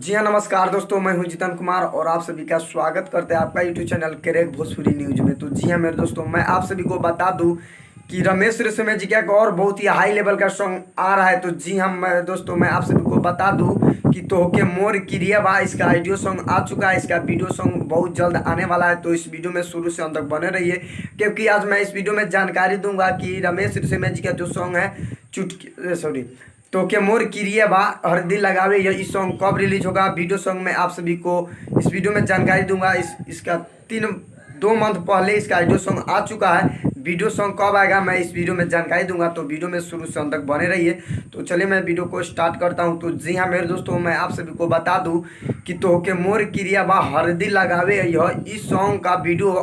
जी हाँ, नमस्कार दोस्तों, मैं हूं जितन कुमार और आप सभी का स्वागत करते हैं आपका YouTube channel crack Bhojpuri news में। तो जी हाँ मेरे दोस्तों, मैं आप सभी को बता दूं कि रमेश रेशमिया जी का एक और बहुत ही हाई लेवल का सॉन्ग आ रहा है। तो जी हाँ मैं दोस्तों, मैं आप सभी को बता दूं कि तोहके मोर क्रिया बा, इसका ऑडियो सॉन्ग आ चुका है। इसका वीडियो सॉन्ग बहुत जल्द आने वाला है, तो इस वीडियो में शुरू से अंत तक बने रहिए, क्योंकि आज मैं इस वीडियो में जानकारी दूंगा कि रमेश रेशमिया जी का जो सॉन्ग है चुटकी सॉरी तो के मोर क्रिया बा हरदी लगावे, यह इस सॉन्ग कब रिलीज होगा, वीडियो सॉन्ग में आप सभी को इस वीडियो में जानकारी दूंगा। इसका 2 मंथ पहले इसका ऑडियो सॉन्ग आ चुका है। वीडियो सॉन्ग कब आएगा मैं इस वीडियो में जानकारी दूंगा, तो वीडियो में शुरू से अंत तक बने रहिए। तो चलिए मैं वीडियो को स्टार्ट करता हूं। तो जी हाँ मेरे दोस्तों, मैं आप सभी को बता दूं कि तोहके मोर क्रिया बा हरदी लगावे, यह इस सॉन्ग का वीडियो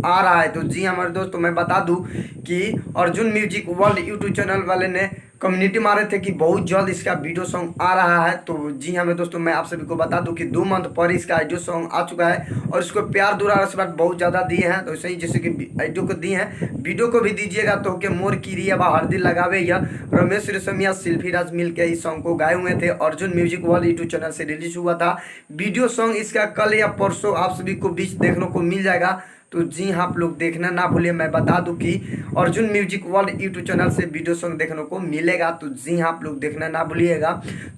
आ रहा है। तो जी हाँ मेरे दोस्तों, मैं बता दूं कि Arjun music world YouTube channel वाले ने कम्युनिटी मारे थे कि बहुत जल्द इसका वीडियो सॉन्ग आ रहा है। तो जी हाँ मेरे दोस्तों, मैं आप सभी को बता दूं कि 2 मंथ पर इसका ऑडियो सॉन्ग आ चुका है और इसको प्यार दुलार आशीर्वाद बहुत ज़्यादा दिए हैं। तो ऐसे ही जैसे कि ऑडियो को दिए हैं, वीडियो को भी दीजिएगा। तो के मोर क्रिया बा हरदी लगावे, यह रमेश रेशमिया शिल्पी राज मिल के इस सॉन्ग को गाए हुए थे। Arjun music world YouTube channel से रिलीज हुआ था। वीडियो सॉन्ग इसका कल या परसों आप सभी को बीच देखने को मिल जाएगा। तो जी हाँ आप लोग देखना ना भूलिए। मैं बता दूं कि Arjun music world YouTube channel से वीडियो सॉन्ग देखने को मिलेगा। तो जी हाँ आप लोग देखना ना भूलिएगा।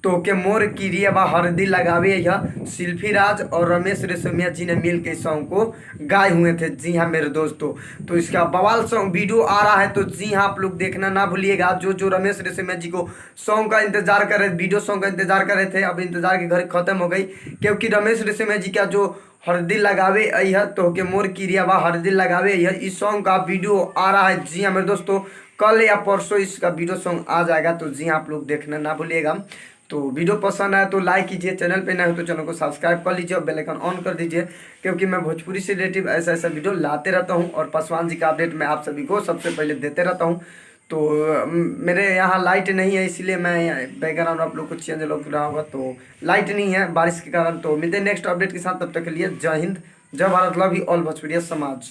तो के मोर क्रिया बा हरदी लगावे, यह शिल्पी राज और रमेश रेशमिया जी ने मिल के सॉन्ग को गाए हुए थे। जी हाँ मेरे दोस्तों, तो इसका बवाल सॉन्ग वीडियो आ रहा है। तो जी हाँ आप लोग देखना ना भूलिएगा। जो रमेश रेशमिया जी को सॉन्ग का इंतजार कर रहे, वीडियो सॉन्ग का इंतजार कर रहे थे, अब इंतजार की घड़ी खत्म हो गई, क्योंकि रमेश रेशमिया जी का जो हरदी लगावे यह तो के मोर क्रिया बा हरदी लगावे, यह इस सॉन्ग का वीडियो आ रहा है। जी हाँ मेरे दोस्तों, कल या परसों इसका वीडियो सॉन्ग आ जाएगा। तो जी हाँ आप लोग देखना ना भूलिएगा। तो वीडियो पसंद आए तो लाइक कीजिए, चैनल पे नए हो तो चैनल को सब्सक्राइब कर लीजिए और बेल आइकन ऑन कर दीजिए, क्योंकि मैं भोजपुरी से रिलेटिव ऐसा ऐसा वीडियो लाते रहता हूँ और पासवान जी का अपडेट मैं आप सभी को सबसे पहले देते रहता हूँ। तो मेरे यहाँ लाइट नहीं है, इसलिए मैं बैकग्राउंड आप लोग को चेंज लग रहा होगा। तो लाइट नहीं है बारिश के कारण। तो मिलते हैं नेक्स्ट अपडेट के साथ, तब तक के लिए जय हिंद, जय भारत, लव यू ऑल भोजपुरिया समाज।